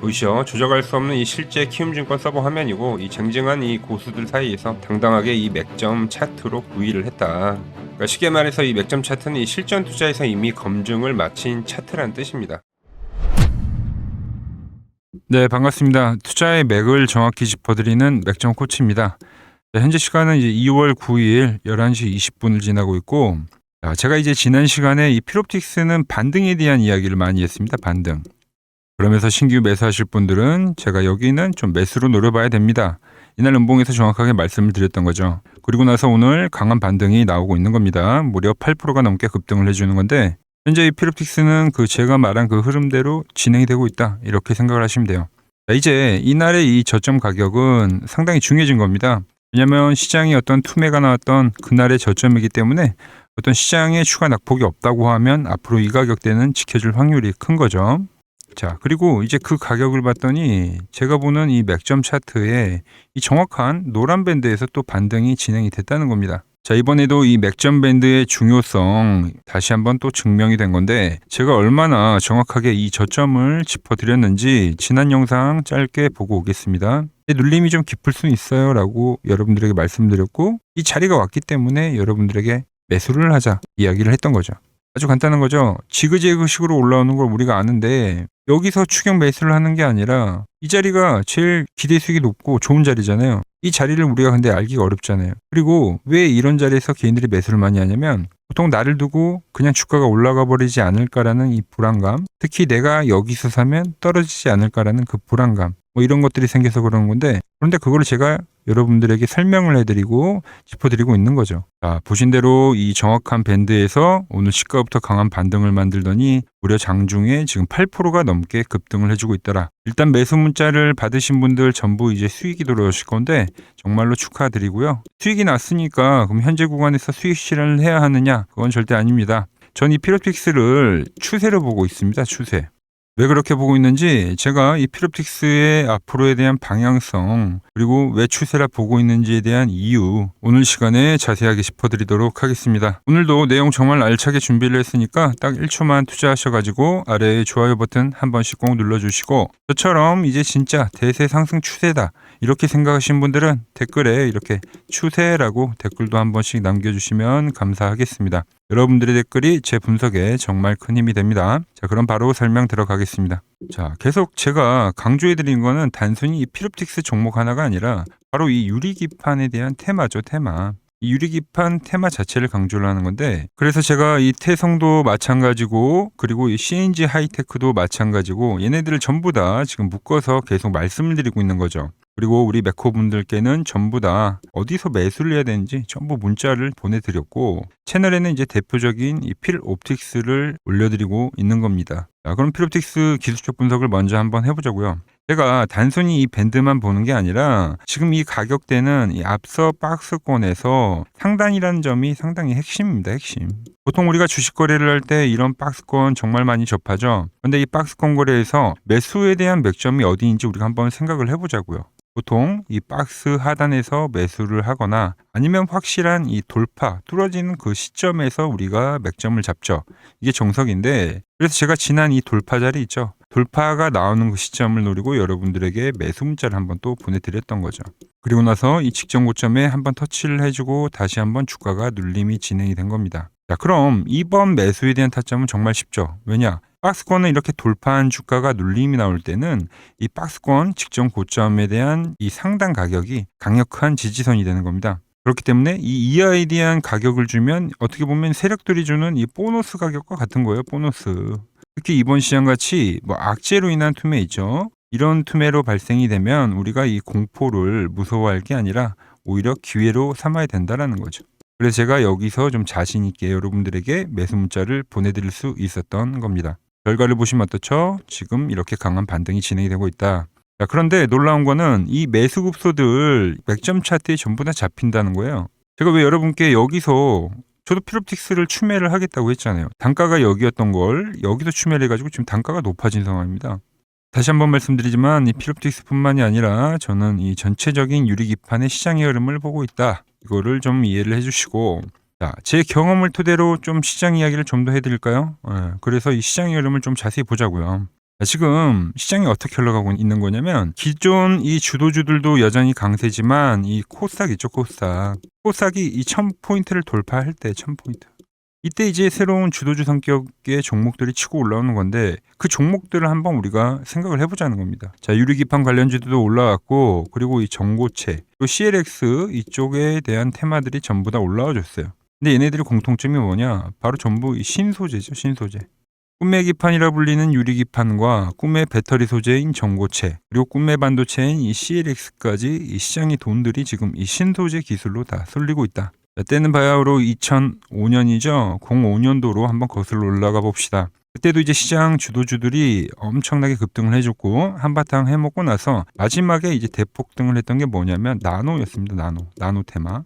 보이시죠? 조작할 수 없는 이 실제 키움증권 서버 화면이고, 이 쟁쟁한 이 고수들 사이에서 당당하게 이 맥점 차트로 부위를 했다. 그러니까 쉽게 말해서 이 맥점 차트는 이 실전 투자에서 이미 검증을 마친 차트란 뜻입니다. 네, 반갑습니다. 투자의 맥을 정확히 짚어드리는 맥점 코치입니다. 현재 시간은 이제 2월 9일 11시 20분을 지나고 있고, 제가 이제 지난 시간에 이 필옵틱스는 반등에 대한 이야기를 많이 했습니다. 반등. 그러면서 신규 매수하실 분들은 제가 여기는 좀 매수로 노려봐야 됩니다. 이날 음봉에서 정확하게 말씀을 드렸던 거죠. 그리고 나서 오늘 강한 반등이 나오고 있는 겁니다. 무려 8%가 넘게 급등을 해주는 건데, 현재 이 필옵틱스는 제가 말한 그 흐름대로 진행이 되고 있다, 이렇게 생각을 하시면 돼요. 이제 이날의 이 저점 가격은 상당히 중요해진 겁니다. 왜냐하면 시장이 어떤 투매가 나왔던 그날의 저점이기 때문에 어떤 시장에 추가 낙폭이 없다고 하면 앞으로 이 가격대는 지켜줄 확률이 큰 거죠. 자, 그리고 이제 그 가격을 봤더니 제가 보는 이 맥점 차트에 이 정확한 노란 밴드에서 또 반등이 진행이 됐다는 겁니다. 자, 이번에도 이 맥점 밴드의 중요성 다시 한번 또 증명이 된 건데, 제가 얼마나 정확하게 이 저점을 짚어드렸는지 지난 영상 짧게 보고 오겠습니다. 눌림이 좀 깊을 수 있어요 라고 여러분들에게 말씀드렸고, 이 자리가 왔기 때문에 여러분들에게 매수를 하자 이야기를 했던 거죠. 아주 간단한 거죠. 지그재그식으로 올라오는 걸 우리가 아는데, 여기서 추격 매수를 하는 게 아니라 이 자리가 제일 기대 수익이 높고 좋은 자리잖아요. 이 자리를 우리가 근데 알기가 어렵잖아요. 그리고 왜 이런 자리에서 개인들이 매수를 많이 하냐면, 보통 나를 두고 그냥 주가가 올라가 버리지 않을까라는 이 불안감, 특히 내가 여기서 사면 떨어지지 않을까라는 그 불안감, 이런 것들이 생겨서 그러는 건데, 그런데 그걸 제가 여러분들에게 설명을 해드리고 짚어드리고 있는 거죠. 자, 보신 대로 이 정확한 밴드에서 오늘 시가부터 강한 반등을 만들더니 무려 장중에 지금 8%가 넘게 급등을 해주고 있더라. 일단 매수 문자를 받으신 분들 전부 이제 수익이 들어오실 건데 정말로 축하드리고요. 수익이 났으니까 그럼 현재 구간에서 수익 실현을 해야 하느냐? 그건 절대 아닙니다. 전 이 필옵틱스를 추세로 보고 있습니다. 추세. 왜 그렇게 보고 있는지, 제가 이 필옵틱스의 앞으로에 대한 방향성, 그리고 왜 추세라 보고 있는지에 대한 이유, 오늘 시간에 자세하게 짚어드리도록 하겠습니다. 오늘도 내용 정말 알차게 준비를 했으니까 딱 1초만 투자하셔가지고 아래에 좋아요 버튼 한 번씩 꼭 눌러주시고, 저처럼 이제 진짜 대세 상승 추세다 이렇게 생각하신 분들은 댓글에 이렇게 추세라고 댓글도 한 번씩 남겨주시면 감사하겠습니다. 여러분들의 댓글이 제 분석에 정말 큰 힘이 됩니다. 자, 그럼 바로 설명 들어가겠습니다. 자, 계속 제가 강조해드린 거는 단순히 이 필옵틱스 종목 하나가 아니라 바로 이 유리기판에 대한 테마죠, 테마. 이 유리기판 테마 자체를 강조를 하는 건데, 그래서 제가 이 태성도 마찬가지고, 그리고 이 CNG 하이테크도 마찬가지고, 얘네들을 전부 다 지금 묶어서 계속 말씀을 드리고 있는 거죠. 그리고 우리 매코분들께는 전부 다 어디서 매수를 해야 되는지 전부 문자를 보내드렸고, 채널에는 이제 대표적인 이 필옵틱스를 올려드리고 있는 겁니다. 자, 그럼 필옵틱스 기술적 분석을 먼저 한번 해보자고요. 제가 단순히 이 밴드만 보는 게 아니라 지금 이 가격대는 이 앞서 박스권에서 상단이라는 점이 상당히 핵심입니다. 핵심. 보통 우리가 주식 거래를 할 때 이런 박스권 정말 많이 접하죠. 근데 이 박스권 거래에서 매수에 대한 맥점이 어디인지 우리가 한번 생각을 해보자고요. 보통 이 박스 하단에서 매수를 하거나 아니면 확실한 이 돌파, 뚫어지는 그 시점에서 우리가 맥점을 잡죠. 이게 정석인데, 그래서 제가 지난 이 돌파 자리 있죠. 돌파가 나오는 그 시점을 노리고 여러분들에게 매수 문자를 한번 또 보내드렸던 거죠. 그리고 나서 이 직전 고점에 한번 터치를 해주고 다시 한번 주가가 눌림이 진행이 된 겁니다. 자, 그럼 이번 매수에 대한 타점은 정말 쉽죠. 왜냐? 박스권을 이렇게 돌파한 주가가 눌림이 나올 때는 이 박스권 직전 고점에 대한 이 상단 가격이 강력한 지지선이 되는 겁니다. 그렇기 때문에 이 이하에 대한 가격을 주면 어떻게 보면 세력들이 주는 이 보너스 가격과 같은 거예요. 보너스. 특히 이번 시장같이 악재로 인한 투매 있죠. 이런 투매로 발생이 되면 우리가 이 공포를 무서워할 게 아니라 오히려 기회로 삼아야 된다는 거죠. 그래서 제가 여기서 좀 자신 있게 여러분들에게 매수 문자를 보내드릴 수 있었던 겁니다. 결과를 보시면 어떻죠? 지금 이렇게 강한 반등이 진행이 되고 있다. 자, 그런데 놀라운 거는 이 매수 급소들 맥점 차트에 전부 다 잡힌다는 거예요. 제가 왜 여러분께 여기서, 저도 필옵틱스를 추매를 하겠다고 했잖아요. 단가가 여기였던 걸 여기서 추매를 해가지고 지금 단가가 높아진 상황입니다. 다시 한번 말씀드리지만 이 필옵틱스뿐만이 아니라 저는 이 전체적인 유리기판의 시장의 흐름을 보고 있다. 이거를 좀 이해를 해주시고, 자, 제 경험을 토대로 좀 시장 이야기를 좀 더 해드릴까요? 그래서 이 시장의 흐름을 좀 자세히 보자고요. 지금 시장이 어떻게 흘러가고 있는 거냐면 기존 이 주도주들도 여전히 강세지만 이 코스닥 있죠, 코스닥이 이 1000포인트를 돌파할 때 1000포인트 이때 이제 새로운 주도주 성격의 종목들이 치고 올라오는 건데 그 종목들을 한번 우리가 생각을 해보자는 겁니다. 자, 유리기판 관련주들도 올라왔고 그리고 이 전고체 또 CLX 이쪽에 대한 테마들이 전부 다 올라와 줬어요. 근데 얘네들의 공통점이 뭐냐? 바로 전부 이 신소재죠, 신소재. 꿈의 기판이라 불리는 유리기판과 꿈의 배터리 소재인 전고체 그리고 꿈의 반도체인 이 CLX까지 이 시장의 돈들이 지금 이 신소재 기술로 다 쏠리고 있다. 때는 바야흐로 2005년이죠. 05년도로 한번 거슬러 올라가 봅시다. 그때도 이제 시장 주도주들이 엄청나게 급등을 해줬고 한바탕 해먹고 나서 마지막에 이제 대폭등을 했던 게 뭐냐면 나노였습니다. 나노 테마.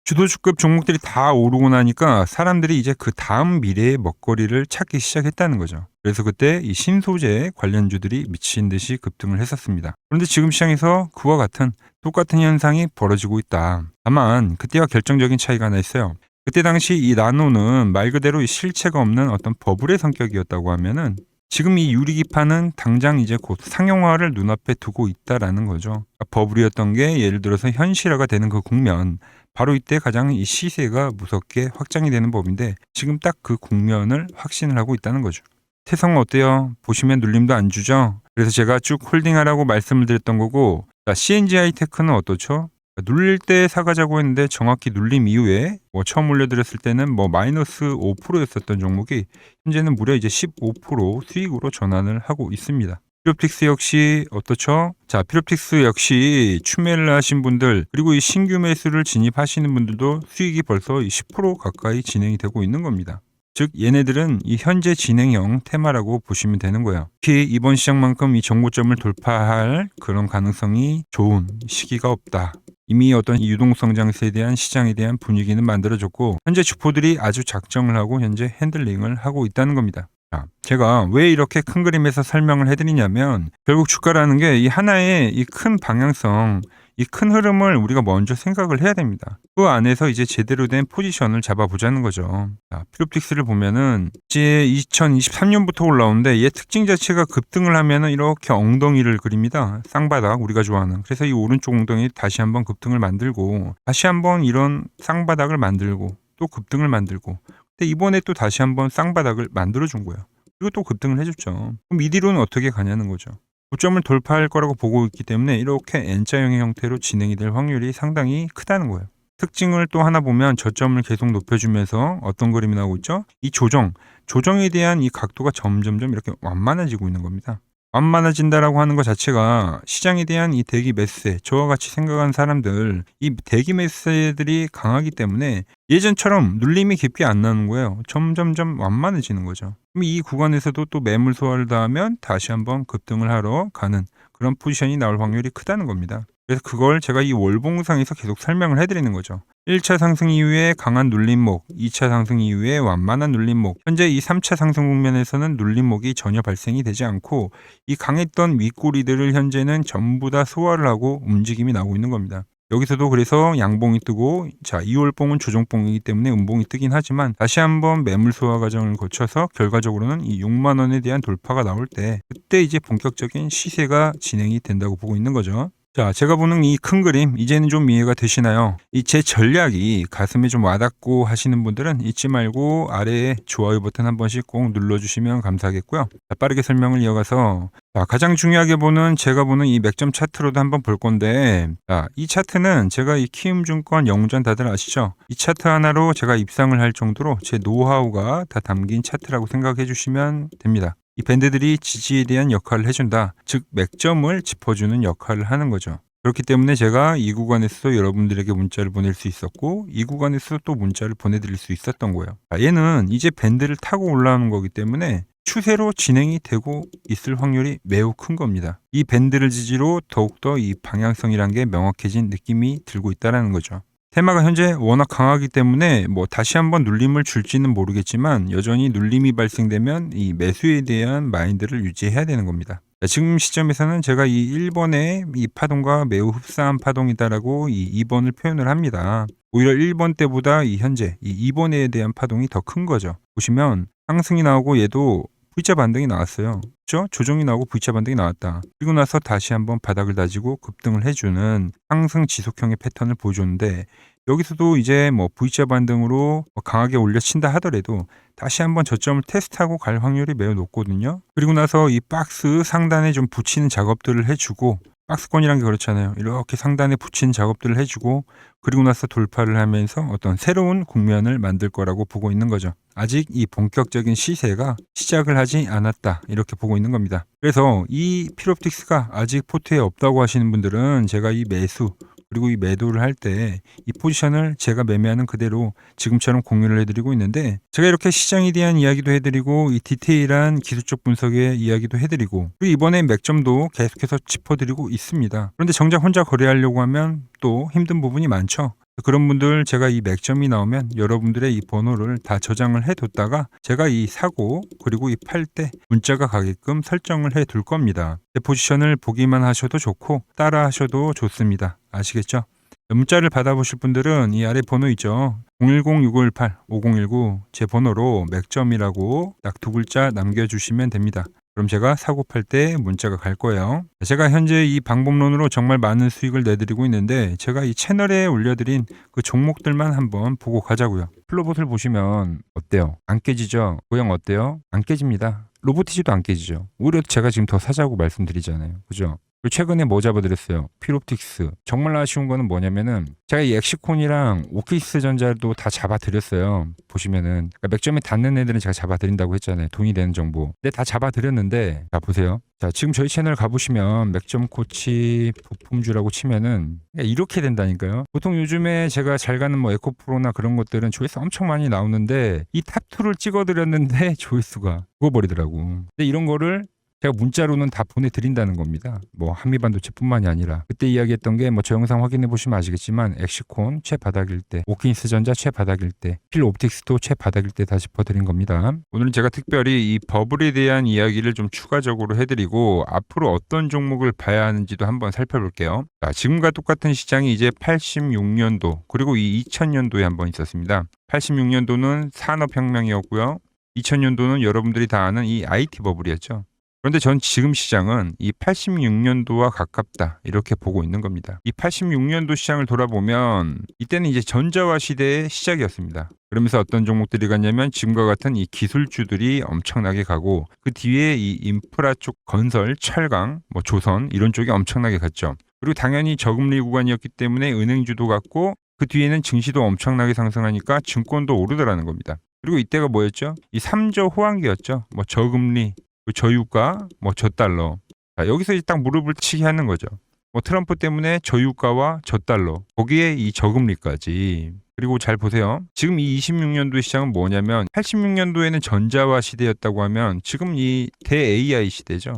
주도주급 종목들이 다 오르고 나니까 사람들이 이제 그 다음 미래의 먹거리를 찾기 시작했다는 거죠. 그래서 그때 이 신소재 관련주들이 미친 듯이 급등을 했었습니다. 그런데 지금 시장에서 그와 같은 똑같은 현상이 벌어지고 있다. 다만 그때와 결정적인 차이가 하나 있어요. 그때 당시 이 나노는 말 그대로 이 실체가 없는 어떤 버블의 성격이었다고 하면은 지금 이 유리기판은 당장 이제 곧 상용화를 눈앞에 두고 있다라는 거죠. 버블이었던 게 예를 들어서 현실화가 되는 그 국면, 바로 이때 가장 이 시세가 무섭게 확장이 되는 법인데 지금 딱 그 국면을 확신을 하고 있다는 거죠. 태성은 어때요? 보시면 눌림도 안 주죠? 그래서 제가 쭉 홀딩하라고 말씀을 드렸던 거고, CNG 하이테크는 어떻죠? 눌릴 때 사가자고 했는데 정확히 눌림 이후에 처음 올려드렸을 때는 마이너스 5%였었던 종목이 현재는 무려 이제 15% 수익으로 전환을 하고 있습니다. 피롭틱스 역시 어떻죠? 자, 피롭틱스 역시 추매를 하신 분들 그리고 이 신규 매수를 진입하시는 분들도 수익이 벌써 10% 가까이 진행이 되고 있는 겁니다. 즉 얘네들은 이 현재 진행형 테마라고 보시면 되는 거예요. 특히 이번 시장만큼 이 정고점을 돌파할 그런 가능성이 좋은 시기가 없다. 이미 어떤 유동성 장세에 대한 시장에 대한 분위기는 만들어졌고 현재 주포들이 아주 작정을 하고 현재 핸들링을 하고 있다는 겁니다. 자, 제가 왜 이렇게 큰 그림에서 설명을 해드리냐면 결국 주가라는 게 이 하나의 이 큰 방향성 이 큰 흐름을 우리가 먼저 생각을 해야 됩니다. 그 안에서 이제 제대로 된 포지션을 잡아보자는 거죠. 자, 피롭틱스를 보면은 이제 2023년부터 올라오는데 얘 특징 자체가 급등을 하면은 이렇게 엉덩이를 그립니다. 쌍바닥 우리가 좋아하는. 그래서 이 오른쪽 엉덩이 다시 한번 급등을 만들고 다시 한번 이런 쌍바닥을 만들고 또 급등을 만들고 근데 이번에 또 다시 한번 쌍바닥을 만들어준 거예요. 그리고 또 급등을 해줬죠. 그럼 이 뒤로는 어떻게 가냐는 거죠. 고점을 돌파할 거라고 보고 있기 때문에 이렇게 N자형의 형태로 진행이 될 확률이 상당히 크다는 거예요. 특징을 또 하나 보면 저점을 계속 높여주면서 어떤 그림이 나오고 있죠? 이 조정에 대한 이 각도가 점점점 이렇게 완만해지고 있는 겁니다. 완만해진다라고 하는 것 자체가 시장에 대한 이 대기 매수세, 저와 같이 생각하는 사람들, 이 대기 매수세들이 강하기 때문에 예전처럼 눌림이 깊게 안 나는 거예요. 점점점 완만해지는 거죠. 그럼 이 구간에서도 또 매물 소화를 더하면 다시 한번 급등을 하러 가는 그런 포지션이 나올 확률이 크다는 겁니다. 그래서 그걸 제가 이 월봉상에서 계속 설명을 해드리는 거죠. 1차 상승 이후에 강한 눌림목, 2차 상승 이후에 완만한 눌림목, 현재 이 3차 상승 국면에서는 눌림목이 전혀 발생이 되지 않고 이 강했던 윗꼬리들을 현재는 전부 다 소화를 하고 움직임이 나오고 있는 겁니다. 여기서도 그래서 양봉이 뜨고 자 2월봉은 조정봉이기 때문에 음봉이 뜨긴 하지만 다시 한번 매물 소화 과정을 거쳐서 결과적으로는 이 6만 원에 대한 돌파가 나올 때 그때 이제 본격적인 시세가 진행이 된다고 보고 있는 거죠. 자, 제가 보는 이 큰 그림 이제는 좀 이해가 되시나요? 이 제 전략이 가슴에 좀 와닿고 하시는 분들은 잊지 말고 아래에 좋아요 버튼 한 번씩 꼭 눌러주시면 감사하겠고요. 자, 빠르게 설명을 이어가서 자, 가장 중요하게 보는 제가 보는 이 맥점 차트로도 한번 볼 건데 자, 이 차트는 제가 이 키움증권 영무전 다들 아시죠? 이 차트 하나로 제가 입상을 할 정도로 제 노하우가 다 담긴 차트라고 생각해 주시면 됩니다. 이 밴드들이 지지에 대한 역할을 해준다. 즉 맥점을 짚어주는 역할을 하는 거죠. 그렇기 때문에 제가 이 구간에서 여러분들에게 문자를 보낼 수 있었고 이 구간에서 또 문자를 보내드릴 수 있었던 거예요. 얘는 이제 밴드를 타고 올라오는 거기 때문에 추세로 진행이 되고 있을 확률이 매우 큰 겁니다. 이 밴드를 지지로 더욱더 이 방향성이란 게 명확해진 느낌이 들고 있다는 거죠. 테마가 현재 워낙 강하기 때문에 다시 한번 눌림을 줄지는 모르겠지만 여전히 눌림이 발생되면 이 매수에 대한 마인드를 유지해야 되는 겁니다. 지금 시점에서는 제가 이 1번의 이 파동과 매우 흡사한 파동이다라고 이 2번을 표현을 합니다. 오히려 1번 때보다 이 현재 이 2번에 대한 파동이 더 큰 거죠. 보시면 상승이 나오고 얘도 V자 반등이 나왔어요. 그렇죠? 조정이 나오고 V자 반등이 나왔다. 그리고 나서 다시 한번 바닥을 다지고 급등을 해주는 상승 지속형의 패턴을 보여줬는데 여기서도 이제 뭐 V자 반등으로 강하게 올려친다 하더라도 다시 한번 저점을 테스트하고 갈 확률이 매우 높거든요. 그리고 나서 이 박스 상단에 좀 붙이는 작업들을 해주고 박스권이란 게 그렇잖아요. 이렇게 상단에 붙이는 작업들을 해주고 그리고 나서 돌파를 하면서 어떤 새로운 국면을 만들 거라고 보고 있는 거죠. 아직 이 본격적인 시세가 시작을 하지 않았다 이렇게 보고 있는 겁니다. 그래서 이 필옵틱스가 아직 포트에 없다고 하시는 분들은 제가 이 매수 그리고 이 매도를 할 때 이 포지션을 제가 매매하는 그대로 지금처럼 공유를 해드리고 있는데 제가 이렇게 시장에 대한 이야기도 해드리고 이 디테일한 기술적 분석의 이야기도 해드리고 그리고 이번에 맥점도 계속해서 짚어드리고 있습니다. 그런데 정작 혼자 거래하려고 하면 또 힘든 부분이 많죠. 그런 분들 제가 이 맥점이 나오면 여러분들의 이 번호를 다 저장을 해뒀다가 제가 이 사고 그리고 이 팔 때 문자가 가게끔 설정을 해 둘 겁니다. 제 포지션을 보기만 하셔도 좋고 따라 하셔도 좋습니다. 아시겠죠? 문자를 받아보실 분들은 이 아래 번호 있죠. 010-658-5019 제 번호로 맥점이라고 딱 두 글자 남겨주시면 됩니다. 그럼 제가 사고 팔 때 문자가 갈 거예요. 제가 현재 이 방법론으로 정말 많은 수익을 내드리고 있는데 제가 이 채널에 올려드린 그 종목들만 한번 보고 가자고요. 플로봇을 보시면 어때요? 안 깨지죠? 모양 어때요? 안 깨집니다. 로보티지도 안 깨지죠. 오히려 제가 지금 더 사자고 말씀드리잖아요. 그죠? 그리고 최근에 뭐 잡아드렸어요? 필옵틱스. 정말 아쉬운 거는 뭐냐면은 제가 이 엑시콘이랑 오키스 전자도 다 잡아드렸어요. 보시면은 그러니까 맥점에 닿는 애들은 제가 잡아드린다고 했잖아요. 돈이 되는 정보. 근데 다 잡아드렸는데 자 보세요. 자 지금 저희 채널 가보시면 맥점 코치 부품주라고 치면은 이렇게 된다니까요. 보통 요즘에 제가 잘 가는 뭐 에코프로나 그런 것들은 조회수 엄청 많이 나오는데 이 탑2를 찍어드렸는데 조회수가 죽어버리더라고. 근데 이런 거를 제가 문자로는 다 보내드린다는 겁니다. 뭐 한미반도체뿐만이 아니라 그때 이야기했던 게 뭐 저 영상 확인해 보시면 아시겠지만 엑시콘 최바닥일 때, 오킨스 전자 최바닥일 때, 필옵틱스도 최바닥일 때 다 짚어드린 겁니다. 오늘은 제가 특별히 이 버블에 대한 이야기를 좀 추가적으로 해드리고 앞으로 어떤 종목을 봐야 하는지도 한번 살펴볼게요. 자, 지금과 똑같은 시장이 이제 86년도 그리고 이 2000년도에 한번 있었습니다. 86년도는 산업혁명이었고요. 2000년도는 여러분들이 다 아는 이 IT 버블이었죠. 그런데 전 지금 시장은 이 86년도와 가깝다 이렇게 보고 있는 겁니다. 이 86년도 시장을 돌아보면 이때는 이제 전자화 시대의 시작이었습니다. 그러면서 어떤 종목들이 갔냐면 지금과 같은 이 기술주들이 엄청나게 가고 그 뒤에 이 인프라 쪽 건설, 철강, 뭐 조선 이런 쪽이 엄청나게 갔죠. 그리고 당연히 저금리 구간이었기 때문에 은행주도 갔고 그 뒤에는 증시도 엄청나게 상승하니까 증권도 오르더라는 겁니다. 그리고 이때가 뭐였죠? 이 3저 호황기였죠. 뭐 저금리 저유가, 뭐 저달러. 자, 여기서 이제 딱 무릎을 치게 하는 거죠. 뭐 트럼프 때문에 저유가와 저달러, 거기에 이 저금리까지. 그리고 잘 보세요. 지금 이 26년도 시장은 뭐냐면 86년도에는 전자화 시대였다고 하면 지금 이 대 AI 시대죠.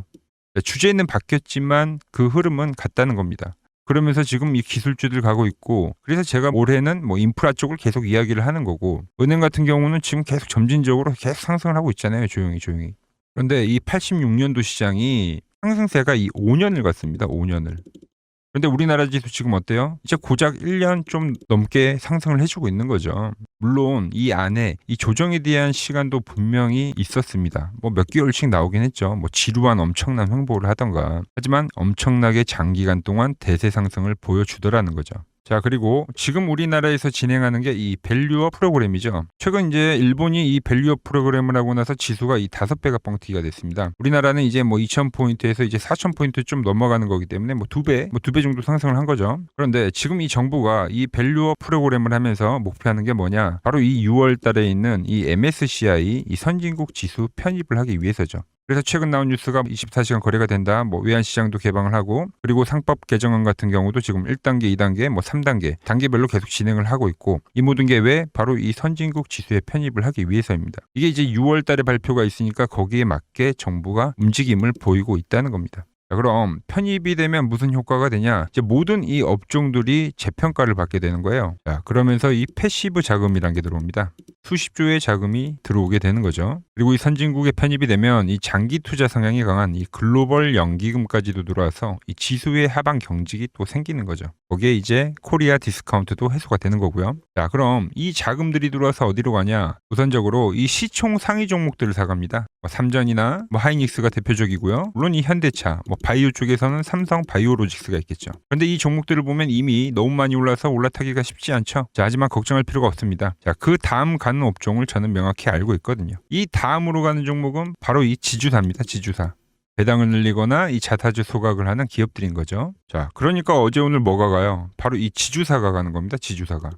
주제는 바뀌었지만 그 흐름은 같다는 겁니다. 그러면서 지금 이 기술주들 가고 있고 그래서 제가 올해는 뭐 인프라 쪽을 계속 이야기를 하는 거고 은행 같은 경우는 지금 계속 점진적으로 계속 상승을 하고 있잖아요. 조용히. 그런데 이 86년도 시장이 상승세가 이 5년을 갔습니다. 5년을. 그런데 우리나라 지수 지금 어때요? 이제 고작 1년 좀 넘게 상승을 해주고 있는 거죠. 물론 이 안에 이 조정에 대한 시간도 분명히 있었습니다. 뭐 몇 개월씩 나오긴 했죠. 뭐 지루한 엄청난 횡보를 하던가. 하지만 엄청나게 장기간 동안 대세 상승을 보여주더라는 거죠. 자, 그리고 지금 우리나라에서 진행하는 게 이 밸류업 프로그램이죠. 최근 이제 일본이 이 밸류업 프로그램을 하고 나서 지수가 이 5배가 뻥튀기가 됐습니다. 우리나라는 이제 뭐 2000포인트에서 이제 4000포인트 좀 넘어가는 거기 때문에 뭐 2배 정도 상승을 한 거죠. 그런데 지금 이 정부가 이 밸류업 프로그램을 하면서 목표하는 게 뭐냐? 바로 이 6월 달에 있는 이 MSCI 이 선진국 지수 편입을 하기 위해서죠. 그래서 최근 나온 뉴스가 24시간 거래가 된다. 뭐 외환시장도 개방을 하고 그리고 상법 개정안 같은 경우도 지금 1단계, 2단계, 뭐 3단계 단계별로 계속 진행을 하고 있고 이 모든 게 왜? 바로 이 선진국 지수에 편입을 하기 위해서입니다. 이게 이제 6월 달에 발표가 있으니까 거기에 맞게 정부가 움직임을 보이고 있다는 겁니다. 자, 그럼 편입이 되면 무슨 효과가 되냐? 이제 모든 이 업종들이 재평가를 받게 되는 거예요. 자, 그러면서 이 패시브 자금이란 게 들어옵니다. 수십조의 자금이 들어오게 되는 거죠. 그리고 이 선진국에 편입이 되면 이 장기 투자 성향이 강한 이 글로벌 연기금까지도 들어와서 이 지수의 하방 경직이 또 생기는 거죠. 거기에 이제 코리아 디스카운트도 해소가 되는 거고요. 자, 그럼 이 자금들이 들어와서 어디로 가냐? 우선적으로 이 시총 상위 종목들을 사갑니다. 삼전이나 하이닉스가 대표적이고요. 물론 이 현대차, 바이오 쪽에서는 삼성 바이오로직스가 있겠죠. 그런데 이 종목들을 보면 이미 너무 많이 올라서 올라타기가 쉽지 않죠. 자, 하지만 걱정할 필요가 없습니다. 자, 그 다음 가는 업종을 저는 명확히 알고 있거든요. 이 다음으로 가는 종목은 바로 이 지주사입니다. 지주사. 배당을 늘리거나 이 자사주 소각을 하는 기업들인 거죠. 자, 그러니까 어제 오늘 뭐가 가요? 바로 이 지주사가 가는 겁니다. 지주사가.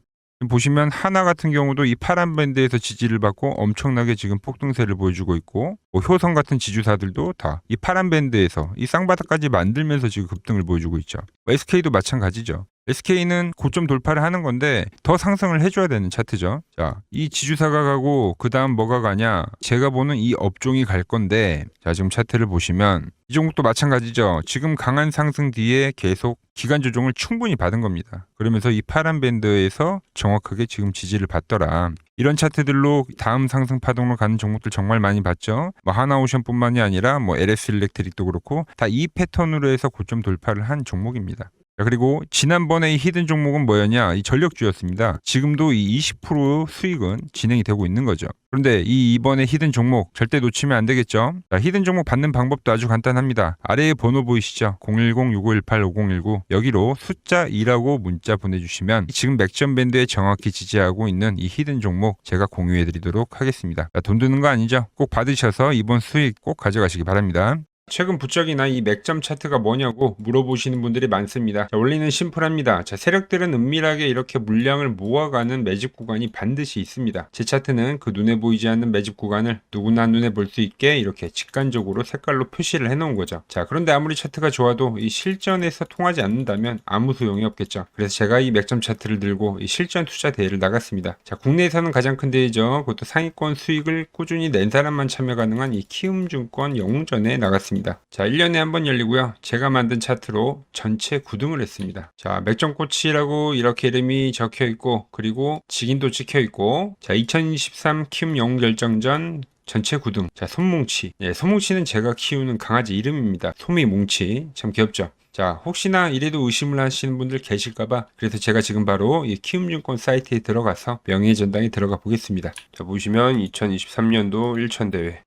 보시면 하나 같은 경우도 이 파란 밴드에서 지지를 받고 엄청나게 지금 폭등세를 보여주고 있고, 효성 같은 지주사들도 다 이 파란 밴드에서 이 쌍바닥까지 만들면서 지금 급등을 보여주고 있죠. SK도 마찬가지죠. SK는 고점 돌파를 하는 건데 더 상승을 해줘야 되는 차트죠. 자, 이 지주사가 가고 그 다음 뭐가 가냐? 제가 보는 이 업종이 갈 건데, 자, 지금 차트를 보시면 이 종목도 마찬가지죠. 지금 강한 상승 뒤에 계속 기간 조정을 충분히 받은 겁니다. 그러면서 이 파란 밴드에서 정확하게 지금 지지를 받더라. 이런 차트들로 다음 상승 파동으로 가는 종목들 정말 많이 봤죠. 하나오션뿐만이 아니라 LS 일렉트릭도 그렇고 다 이 패턴으로 해서 고점 돌파를 한 종목입니다. 자, 그리고 지난번에 이 히든 종목은 뭐였냐? 이 전력주였습니다. 지금도 이 20% 수익은 진행이 되고 있는 거죠. 그런데 이번에 히든 종목 절대 놓치면 안 되겠죠? 자, 히든 종목 받는 방법도 아주 간단합니다. 아래에 번호 보이시죠? 010-6518-5019 여기로 숫자 2라고 문자 보내주시면 지금 맥점 밴드에 정확히 지지하고 있는 이 히든 종목 제가 공유해드리도록 하겠습니다. 자, 돈 드는 거 아니죠? 꼭 받으셔서 이번 수익 꼭 가져가시기 바랍니다. 최근 부적이나 이 맥점 차트가 뭐냐고 물어보시는 분들이 많습니다. 자, 원리는 심플합니다. 자, 세력들은 은밀하게 이렇게 물량을 모아가는 매집 구간이 반드시 있습니다. 제 차트는 그 눈에 보이지 않는 매집 구간을 누구나 눈에 볼 수 있게 이렇게 직관적으로 색깔로 표시를 해놓은 거죠. 자, 그런데 아무리 차트가 좋아도 이 실전에서 통하지 않는다면 아무 소용이 없겠죠. 그래서 제가 이 맥점 차트를 들고 이 실전 투자 대회를 나갔습니다. 자, 국내에서는 가장 큰 대회죠. 그것도 상위권 수익을 꾸준히 낸 사람만 참여 가능한 이 키움증권 영웅전에 나갔습니다. 자, 1년에 한 번 열리고요. 제가 만든 차트로 전체 9등을 했습니다. 자, 맥점코치라고 이렇게 이름이 적혀 있고, 그리고 직인도 찍혀 있고, 자, 2023 키움 영웅 결정전 전체 9등. 자, 손뭉치. 예, 손뭉치는 제가 키우는 강아지 이름입니다. 소미뭉치. 참 귀엽죠? 자, 혹시나 이래도 의심을 하시는 분들 계실까봐 그래서 제가 지금 바로 이 키움증권 사이트에 들어가서 명예의 전당에 들어가 보겠습니다. 자, 보시면 2023년도 1천대회.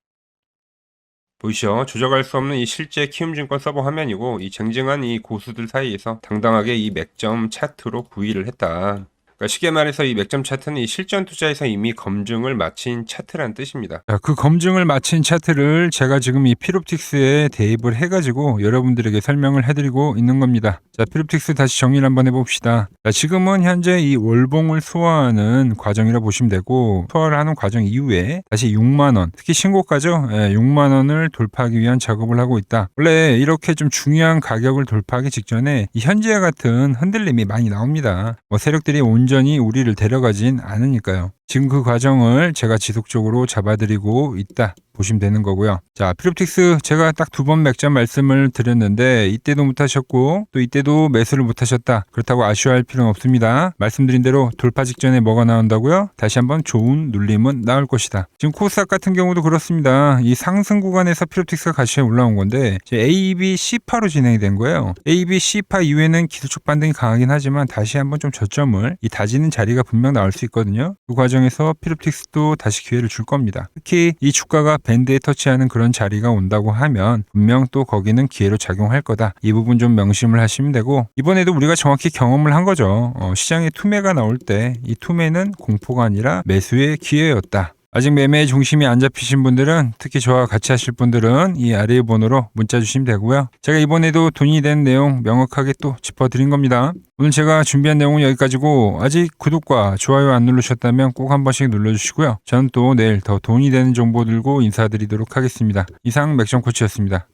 보이시죠? 조작할 수 없는 이 실제 키움증권 서버 화면이고, 이 쟁쟁한 이 고수들 사이에서 당당하게 이 맥점 차트로 구위를 했다. 그러니까 쉽게 말해서 이 맥점 차트는 이 실전 투자에서 이미 검증을 마친 차트란 뜻입니다. 자, 그 검증을 마친 차트를 제가 지금 이 피롭틱스에 대입을 해가지고 여러분들에게 설명을 해드리고 있는 겁니다. 자, 피롭틱스 다시 정리를 한번 해봅시다. 자, 지금은 현재 이 월봉을 소화하는 과정이라 보시면 되고, 소화를 하는 과정 이후에 다시 6만원, 특히 신고가죠. 6만원을 돌파하기 위한 작업을 하고 있다. 원래 이렇게 좀 중요한 가격을 돌파하기 직전에 이 현재와 같은 흔들림이 많이 나옵니다. 세력들이 온전히 우리를 데려가진 않으니까요. 지금 그 과정을 제가 지속적으로 잡아드리고 있다 보시면 되는 거고요. 자, 피롭틱스 제가 딱 2번 맥점 말씀을 드렸는데 이때도 못하셨고 또 이때도 매수를 못하셨다. 그렇다고 아쉬워할 필요는 없습니다. 말씀드린 대로 돌파 직전에 뭐가 나온다고요? 다시 한번 좋은 눌림은 나올 것이다. 지금 코스닥 같은 경우도 그렇습니다. 이 상승 구간에서 피롭틱스가 같이 올라온 건데 A, B, C파로 진행이 된 거예요. A, B, C파 이후에는 기술적 반등이 강하긴 하지만 다시 한번 좀 저점을 이 다지는 자리가 분명 나올 수 있거든요. 그 과정에서 피롭틱스도 다시 기회를 줄 겁니다. 특히 이 주가가 밴드에 터치하는 그런 자리가 온다고 하면 분명 또 거기는 기회로 작용할 거다. 이 부분 좀 명심을 하시면 되고, 이번에도 우리가 정확히 경험을 한 거죠. 시장에 투매가 나올 때 이 투매는 공포가 아니라 매수의 기회였다. 아직 매매의 중심이 안 잡히신 분들은, 특히 저와 같이 하실 분들은 이 아래의 번호로 문자 주시면 되고요. 제가 이번에도 돈이 된 내용 명확하게 또 짚어드린 겁니다. 오늘 제가 준비한 내용은 여기까지고, 아직 구독과 좋아요 안 누르셨다면 꼭 한 번씩 눌러주시고요. 저는 또 내일 더 돈이 되는 정보 들고 인사드리도록 하겠습니다. 이상 맥점코치였습니다.